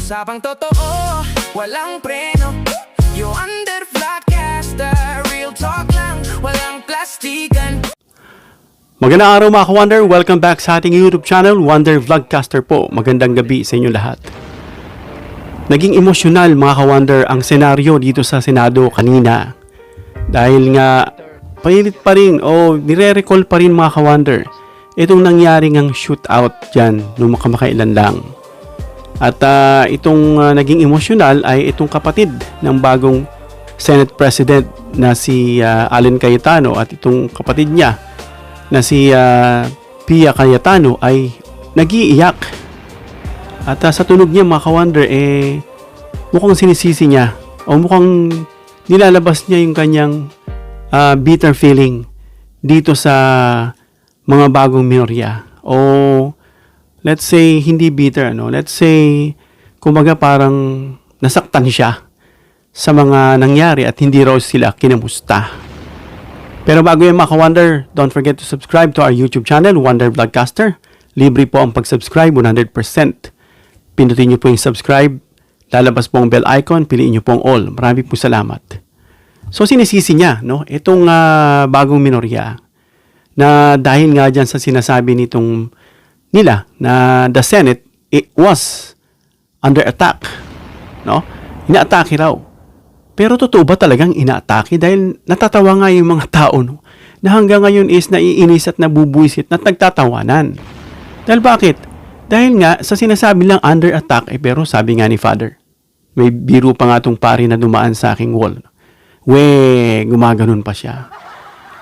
Usapang totoo, walang preno. You under Vlogcaster, real talk lang, walang plastikan. Magandang araw mga ka-Wonder, welcome back sa ating YouTube channel, Wonder Vlogcaster po. Magandang gabi sa inyo lahat. Naging emosyonal mga ka-Wonder ang senaryo dito sa Senado kanina. Dahil nga, pailit pa rin o nire-recall pa rin mga ka-Wonder itong nangyari ngang shootout dyan nung makamakailan lang. At itong naging emosyonal ay itong kapatid ng bagong Senate President na si Alan Cayetano at itong kapatid niya na si Pia Cayetano ay nag-iiyak. At sa tunog niya mga ka-Wonder mukhang sinisisi niya o mukhang nilalabas niya yung kanyang bitter feeling dito sa mga bagong minorya o let's say, hindi bitter, let's say, kumbaga parang nasaktan siya sa mga nangyari at hindi raw sila kinamusta. Pero bago yan mga ka-Wonder, don't forget to subscribe to our YouTube channel, Wonder Vlogcaster. Libre po ang pag-subscribe, 100%. Pindutin niyo po yung subscribe, lalabas po ang bell icon, piliin niyo po ang all. Marami po salamat. So sinisisi niya, itong bagong minorya na dahil nga dyan sa sinasabi nila na the Senate was under attack, inaatake raw. Pero totoo ba talagang inaatake? Dahil natatawa nga yung mga tao na hanggang ngayon is naiinis at nabubuisit at nagtatawanan. Dahil bakit? Dahil nga sa sinasabi lang under attack pero sabi nga ni Father, may biro pa nga itong pari na dumaan sa aking wall. Gumaganon pa siya.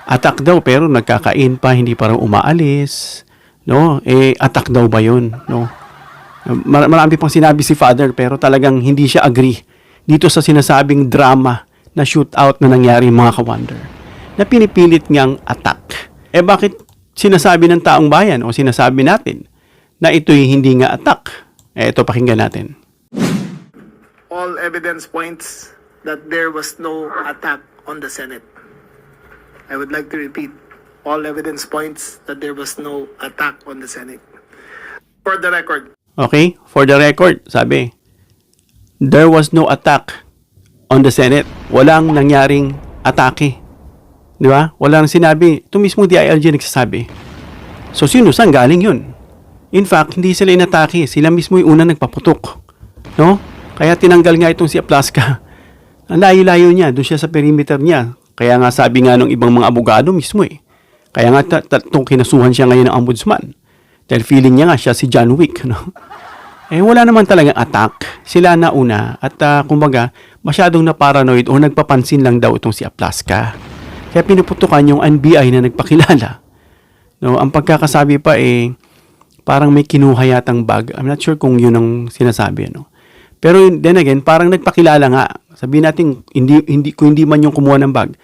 Attack daw pero nagkakain pa, hindi pa raw umaalis. Attack daw ba yun? Marami pang sinabi si Father pero talagang hindi siya agree dito sa sinasabing drama na shootout na nangyari mga ka-Wonder na pinipilit niyang attack. Bakit sinasabi ng taong bayan o sinasabi natin na ito'y hindi nga attack? Ito pakinggan natin. All evidence points that there was no attack on the Senate. I would like to repeat. All evidence points that there was no attack on the Senate. For the record. Okay, for the record, sabi, there was no attack on the Senate. Walang nangyaring atake. Di ba? Walang sinabi. Ito mismo DILG nagsasabi. So, saan galing yun? In fact, hindi sila inatake. Sila mismo yung unang nagpaputok. Kaya tinanggal nga itong si Aplaska. Ang layo-layo niya. Doon siya sa perimeter niya. Kaya nga sabi nga ng ibang mga abogado mismo Kaya nga kinasuhan siya ngayon ng ombudsman. Dahil feeling niya nga siya si John Wick. Wala naman talagang attack. Sila na una. At kumbaga, masyadong na-paranoid o nagpapansin lang daw itong si Aplaska. Kaya pinuputukan yung NBI na nagpakilala. Ang pagkakasabi pa parang may kinuha yatang bag. I'm not sure kung yun ang sinasabi. Pero then again, parang nagpakilala nga. Sabihin natin, kung hindi man yung kumuha ng bag.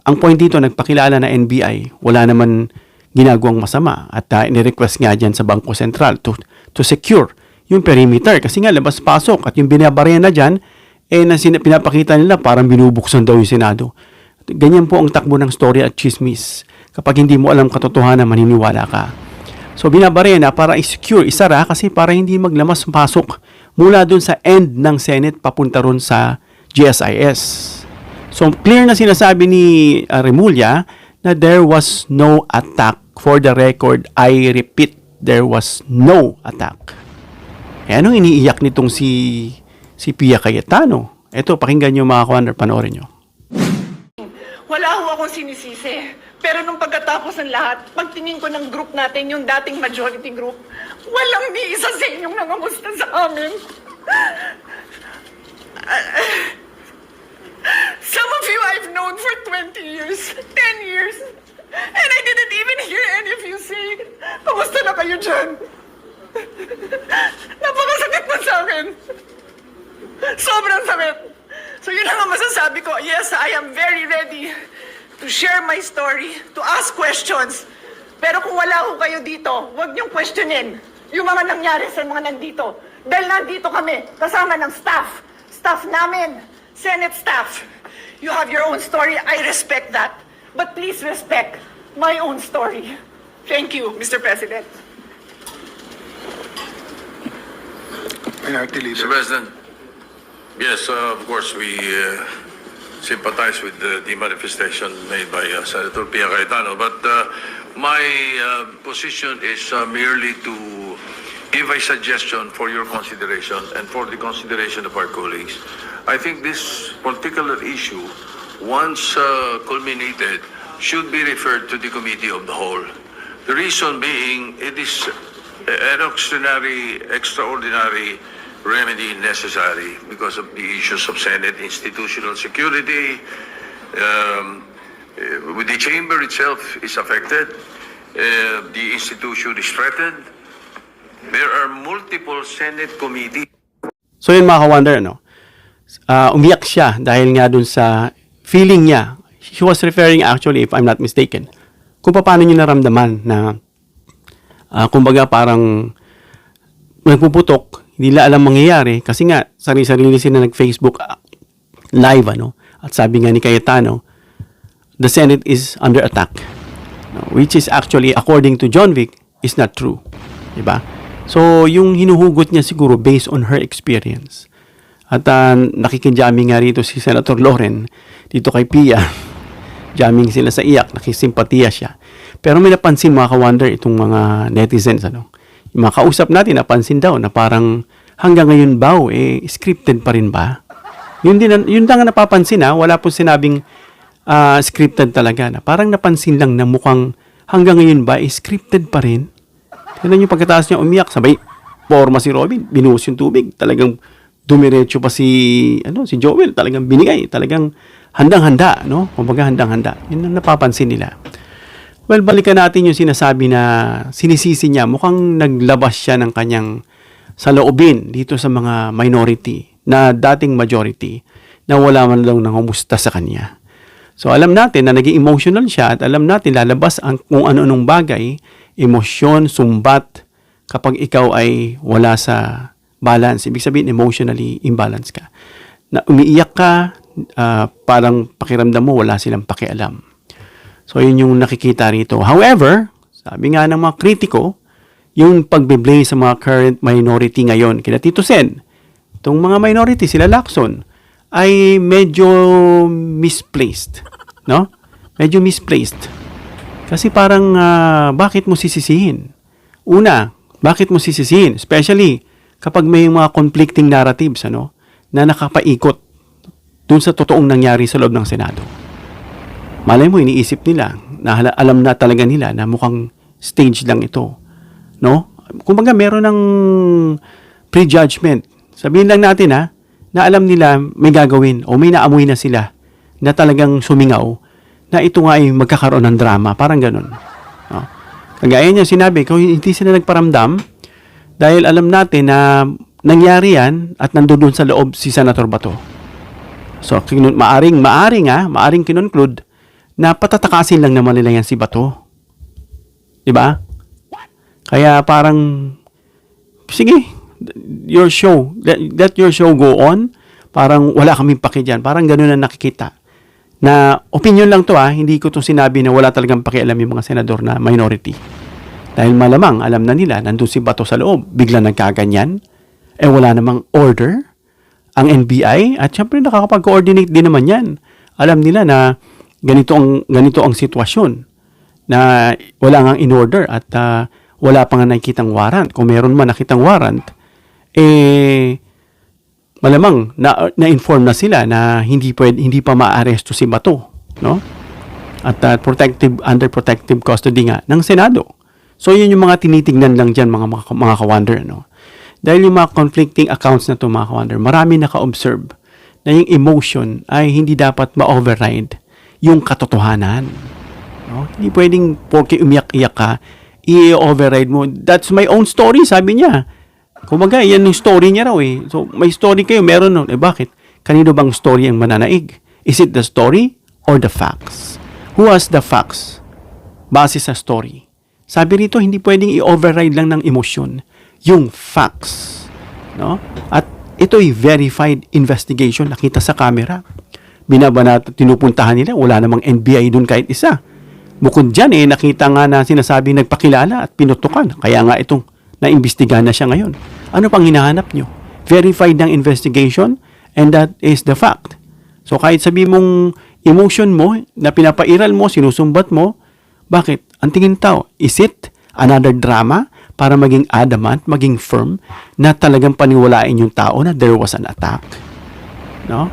Ang point dito, nagpakilala na NBI, wala naman ginagawang masama at inirequest nga dyan sa Bangko Sentral to secure yung perimeter. Kasi nga, labas-pasok at yung binabarya na dyan, pinapakita nila parang binubuksan daw yung Senado. Ganyan po ang takbo ng story at chismis. Kapag hindi mo alam katotohanan, maniniwala ka. So, binabarya na para i-secure, isara kasi para hindi maglamas-pasok mula dun sa end ng Senate papunta ron sa GSIS. So, clear na sinasabi ni Remulla na there was no attack. For the record, I repeat, there was no attack. Anong iniiyak nitong si Pia Cayetano? Ito, pakinggan nyo mga ka-Wonder, panoorin nyo. Wala ho akong sinisisi. Pero nung pagkatapos ng lahat, pagtingin ko ng group natin, yung dating majority group, walang ni isa sa inyong nangamusta sa amin. Some of you I've known for 20 years, 10 years, and I didn't even hear any of you say, kamusta na kayo dyan? Napakasakit mo sa akin. Sobrang sakit. So yun ang masasabi ko. Yes, I am very ready to share my story, to ask questions. Pero kung wala ho kayo dito, huwag niyong questionin yung mga nangyari sa mga nandito. Dahil nandito kami, kasama ng staff namin, Senate staff. You have your own story. I respect that. But please respect my own story. Thank you, Mr. President. Minority Mr. Leader. President, yes, of course, we sympathize with the manifestation made by Senator Pia Cayetano, but my position is merely to give a suggestion for your consideration and for the consideration of our colleagues. I think this particular issue, once culminated, should be referred to the Committee of the Whole. The reason being, it is an extraordinary remedy necessary because of the issues of Senate institutional security. With the chamber itself is affected, the institution is threatened. There are multiple Senate committees. So yun mga ka-wonder, no? Umiyak siya dahil nga dun sa feeling niya. She was referring actually, if I'm not mistaken, kung paano niya naramdaman na kumbaga parang nagpuputok, hindi nila alam mangyayari kasi nga sarili-sarili sila nag-Facebook live at sabi nga ni Cayetano, the Senate is under attack, which is actually according to John Vic is not true, diba? So yung hinuhugot niya siguro based on her experience at nakikijaming nga rito si Senator Loren dito kay Pia. Jamming sila sa iyak, nakisimpatiya siya. Pero may napansin mga ka-wonder itong mga netizens, yung mga kausap natin, napansin daw na parang hanggang ngayon ba, scripted pa rin ba? Yun lang ang napapansin wala po sinabing scripted talaga na. Parang napansin lang na mukhang hanggang ngayon ba, scripted pa rin. Tignan yung pagkataas niya umiyak, sabay, forma si Robin, binuhos yung tubig, talagang dumiretso pa si Joel, talagang binigay, talagang handang-handa, Kumbaga handang-handa. Yun ang napapansin nila. Well, balikan natin yung sinasabi na sinisisi niya. Mukhang naglabas siya ng kanyang saloobin dito sa mga minority na dating majority na wala man lang nangumusta sa kanya. So, alam natin na naging emotional siya at alam natin lalabas ang kung ano-anong bagay, emosyon, sumbat kapag ikaw ay wala sa balance. Ibig sabihin, emotionally imbalance ka. Na umiiyak ka, parang pakiramdam mo wala silang pakialam. So, yun yung nakikita rito. However, sabi nga ng mga kritiko, yung pagbe-blame sa mga current minority ngayon, kina Tito Sen, itong mga minority, sila Lacson, ay medyo misplaced. Medyo misplaced. Kasi parang, bakit mo sisisihin? Una, bakit mo sisisihin? Especially, kapag may mga conflicting narratives, na nakapaikot dun sa totoong nangyari sa loob ng Senado. Malay mo, iniisip nila, na alam na talaga nila na mukhang stage lang ito. Kumbaga, meron ng prejudgment. Sabihin lang natin, na alam nila may gagawin o may naamoy na sila na talagang sumingaw na ito nga ay magkakaroon ng drama. Parang ganun. Kagaya niya sinabi, kung hindi sila nagparamdam, dahil alam natin na nangyari yan at nandoon sa loob si Senator Bato. So, maaring kinunclude na patatakasin lang naman nila yan si Bato. Diba? Kaya parang, sige, your show, let your show go on. Parang wala kaming paki dyan. Parang ganun na nakikita. Na opinion lang to hindi ko to sinabi na wala talagang pakialam yung mga senador na minority. Dahil malamang, alam na nila, nandun si Bato sa loob, bigla nagkaganyan, wala namang order ang NBI at syempre nakakapag-coordinate din naman yan. Alam nila na ganito ang sitwasyon na wala ngang in-order at wala pa nga nakikitang warrant. Kung meron man nakitang warrant, malamang na-inform na sila na hindi pa ma-aresto si Bato, At under protective custody nga ng Senado. So yun yung mga tinitingnan lang diyan mga ka-wonder, Dahil yung mga conflicting accounts na to mga ka-wonder, marami naka-observe na yung emotion ay hindi dapat ma-override yung katotohanan. Hindi pwedeng porke umiyak-iyak ka, i-override mo. That's my own story, sabi niya. Kumbaga, yan yung story niya raw So, may story kayo, meron nun. Bakit? Kanino bang story ang mananaig? Is it the story or the facts? Who has the facts? Base sa story. Sabi rito, hindi pwedeng i-override lang ng emosyon yung facts. At ito ay verified investigation, nakita sa camera. Tinupuntahan nila, wala namang NBI dun kahit isa. Bukod dyan, nakita nga na sinasabi nagpakilala at pinutukan. Kaya nga itong naimbestigahan na siya ngayon. Ano pang hinahanap nyo? verified ng investigation, and that is the fact. So kahit sabi mong emotion mo, na pinapairal mo, sinusumbat mo, bakit? Ang tingin tao, is it another drama para maging adamant, maging firm, na talagang paniwalain yung tao na there was an attack? No?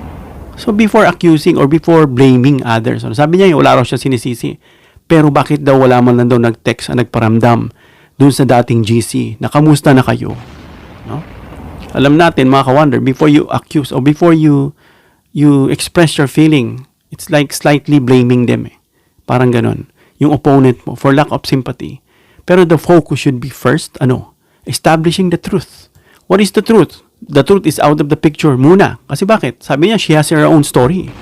So before accusing or before blaming others, sabi niya wala raw siya sinisisi. Pero bakit daw wala man lang daw nag-text, nagparamdam dun sa dating GC na kamusta na kayo? No? Alam natin mga ka-wonder, before you accuse or before you express your feeling, it's like slightly blaming them. Parang ganun. Yung opponent mo for lack of sympathy. Pero the focus should be first, establishing the truth. What is the truth? The truth is out of the picture muna. Kasi bakit? Sabi niya, she has her own story.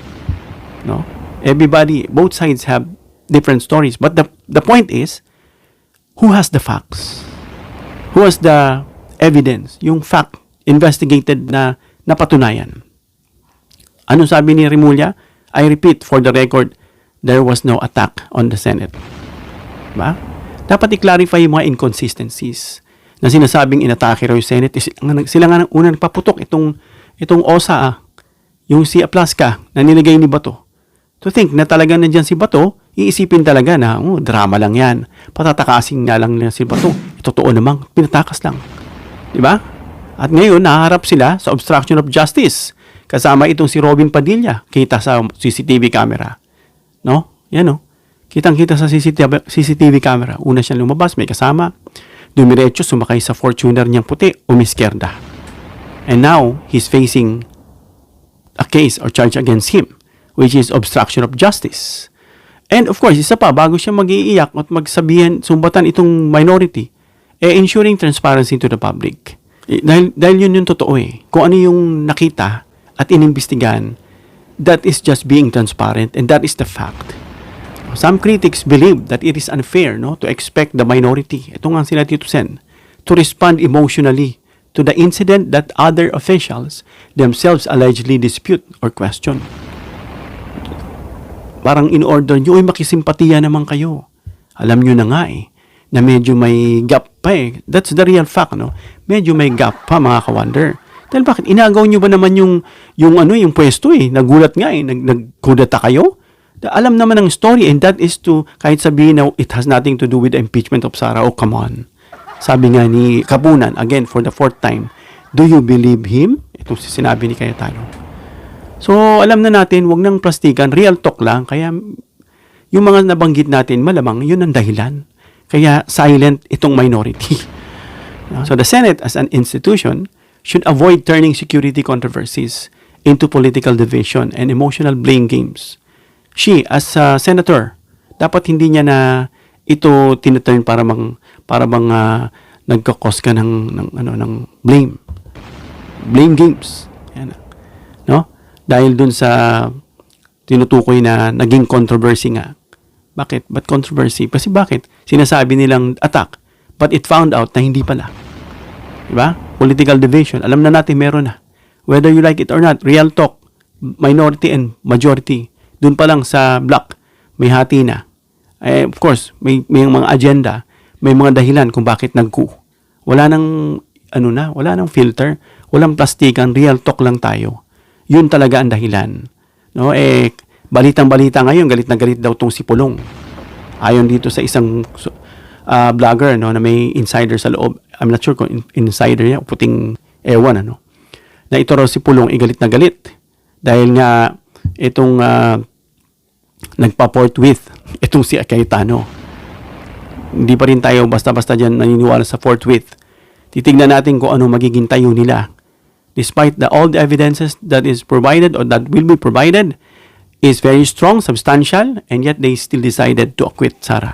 No? Everybody, both sides have different stories. But the point is, who has the facts? Who has the evidence? Yung fact, investigated na napatunayan. Ano sabi ni Remulla? I repeat for the record, there was no attack on the Senate. Diba? Dapat i-clarify yung mga inconsistencies na sinasabing inatake raw yung Senate. Sila nga unang nagpaputok itong OSA, yung si Aplaska na nilagay ni Bato. To think na talaga nandyan si Bato, iisipin talaga na drama lang yan. Patatakasin nga lang si Bato. Totoo namang, pinatakas lang. Diba? At ngayon, naharap sila sa obstruction of justice. Kasama itong si Robin Padilla, kita sa CCTV camera. No? Yan o. Kitang-kita sa CCTV camera. Una siyang lumabas, may kasama. Dumiretso, sumakay sa Fortuner niyang puti, umiskerda. And now, he's facing a case or charge against him, which is obstruction of justice. And of course, isa pa, bago siya mag-iiyak at magsabihan, sumbatan itong minority, ensuring transparency to the public. Dahil yun yung totoo Kung ano yung nakita at inimbestigahan, that is just being transparent and that is the fact. Some critics believe that it is unfair to expect the minority, ito nga sila Tito Sen, to respond emotionally to the incident that other officials themselves allegedly dispute or question. Parang in order nyo, makisimpatiya naman kayo. Alam nyo na nga na medyo may gap pa That's the real fact, Medyo may gap pa, mga ka-wonder. Dahil bakit? Inagaw nyo ba naman yung pwesto Nagulat nga nagkudata kayo? Alam naman ang story and that is to, kahit sabihin na it has nothing to do with the impeachment of Sara. Oh, come on. Sabi nga ni Kapunan, again, for the fourth time, do you believe him? Ito sinabi ni Cayetano. So, alam na natin, wag nang plastikan, real talk lang. Kaya, yung mga nabanggit natin, malamang, yun ang dahilan. Kaya, silent itong minority. So, the Senate as an institution should avoid turning security controversies into political division and emotional blame games. She, as a senator, dapat hindi niya na ito tinuturn para bang nagkakos ka ng blame games. Yan. No? Dahil dun sa tinutukoy na naging controversy nga. Bakit? Ba't controversy? Kasi bakit? Sinasabi nilang attack, but it found out na hindi pala. Diba? Political division. Alam na natin meron na. Whether you like it or not, real talk, minority and majority, dun pa lang sa block, may hati na. Of course, may mga agenda, may mga dahilan kung bakit nag-coup. Wala nang, wala nang filter, walang plastikan, real talk lang tayo. Yun talaga ang dahilan. No? Balitang-balita ngayon, galit na galit daw tong si Pulong. Ayon dito sa isang vlogger, na may insider sa loob. I'm not sure kung insider niya, puting ewan, na ito raw si Pulong, galit na galit. Dahil nga, itong nagpa-port with itong si Cayetano. Hindi pa rin tayo basta-basta dyan naniniwala sa forthwith. Titignan natin kung ano magiging tayo nila. Despite all the evidences that is provided or that will be provided is very strong, substantial, and yet they still decided to acquit Sara.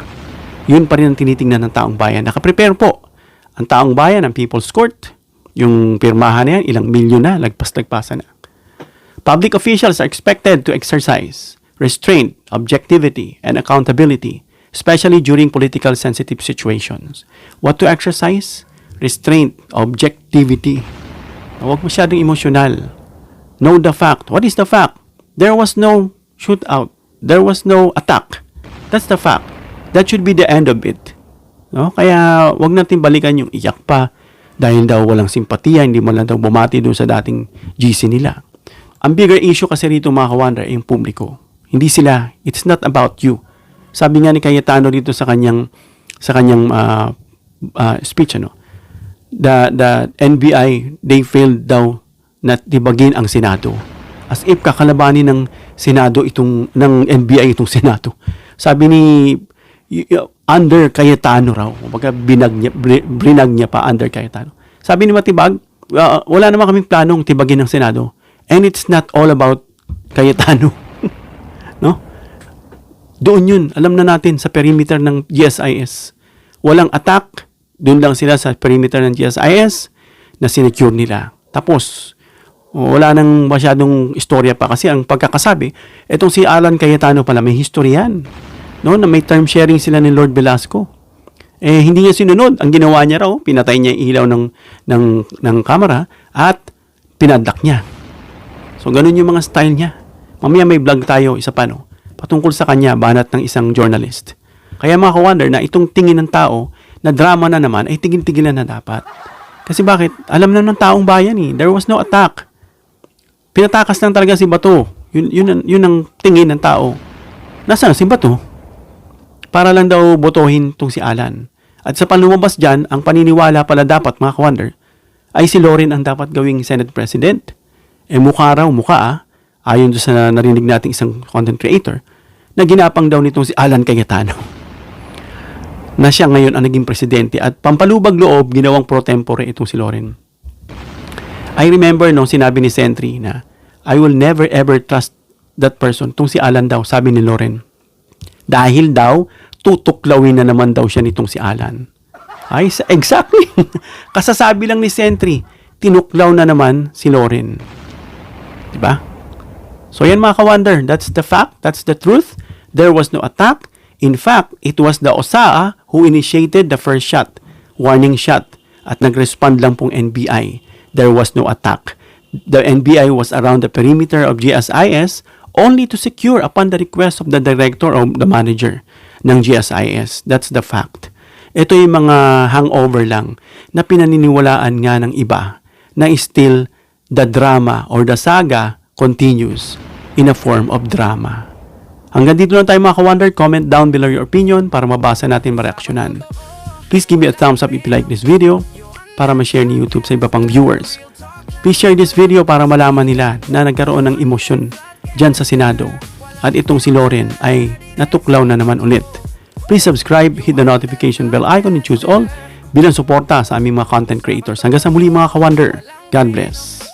Yun pa rin ang tinitingnan ng taong bayan. Nakaprepare po ang taong bayan, ang People's Court. Yung pirmahan na yan, ilang milyon na, lagpas-lagpasan na. Public officials are expected to exercise restraint, objectivity, and accountability, especially during political sensitive situations. What to exercise? Restraint, objectivity. Huwag masyadong emosyonal. Know the fact. What is the fact? There was no shootout. There was no attack. That's the fact. That should be the end of it. No? Kaya, wag natin balikan yung iyak pa. Dahil daw walang simpatiya, hindi mo lang daw bumati doon sa dating GC nila. Ang bigger issue kasi rito mga ka-wonder ay yung publiko. Hindi sila, it's not about you. Sabi nga ni Cayetano dito sa kanyang speech, the NBI, they failed daw na tibagin ang Senado. As if kakalabanin ng Senado ng NBI itong Senado. Sabi ni under Cayetano raw, kumbaga brinag niya pa under Cayetano. Sabi ni Matibag, wala naman kaming planong tibagin ng Senado. And it's not all about Cayetano. No? Doon yun, alam na natin sa perimeter ng GSIS. Walang attack, doon lang sila sa perimeter ng GSIS na sinecure nila. Tapos, wala nang masyadong istorya pa kasi ang pagkakasabi, etong si Alan Cayetano pala, may history yan. No, na may term sharing sila ni Lord Velasco. Hindi niya sinunod. Ang ginawa niya raw, pinatay niya yung ilaw ng kamera at pinadlock niya. So, ganun yung mga style niya. Mamaya may vlog tayo, isa pa, no? Patungkol sa kanya, banat ng isang journalist. Kaya mga ka-wonder na itong tingin ng tao na drama na naman ay tigil-tigilan na dapat. Kasi bakit? Alam na ng taong bayan There was no attack. Pinatakas lang talaga si Bato. Yun ang tingin ng tao. Nasaan si Bato? Para lang daw botohin itong si Alan. At sa panlumabas dyan, ang paniniwala pala dapat mga ka-wonder ay si Loren ang dapat gawing Senate President. Mukha ayon doon sa narinig nating isang content creator, na ginapang daw nitong si Alan Cayetano. Na siya ngayon ang naging presidente at pampalubag loob, ginawang pro tempore itong si Loren. I remember nung sinabi ni Sentry na, I will never ever trust that person. Itong si Alan daw, sabi ni Loren. Dahil daw, tutuklawin na naman daw siya nitong si Alan. Ay, exactly. Kasasabi lang ni Sentry, tinuklaw na naman si Loren. Diba? So yan mga ka-wonder, that's the fact, that's the truth. There was no attack. In fact, it was the OSAA who initiated the first shot, warning shot, at nag-respond lang pong NBI. There was no attack. The NBI was around the perimeter of GSIS only to secure upon the request of the director or the manager ng GSIS. That's the fact. Ito yung mga hangover lang na pinaniniwalaan nga ng iba na still the drama or the saga continues in a form of drama. Hanggang dito lang tayo mga ka-wonder. Comment down below your opinion para mabasa natin, mareaksyonan. Please give me a thumbs up if you like this video para ma-share ni YouTube sa iba pang viewers. Please share this video para malaman nila na nagkaroon ng emosyon dyan sa Senado at itong si Loren ay natuklaw na naman ulit. Please subscribe, hit the notification bell icon and choose all bilang suporta sa aming mga content creators. Hanggang sa muli mga ka-wonder. God bless.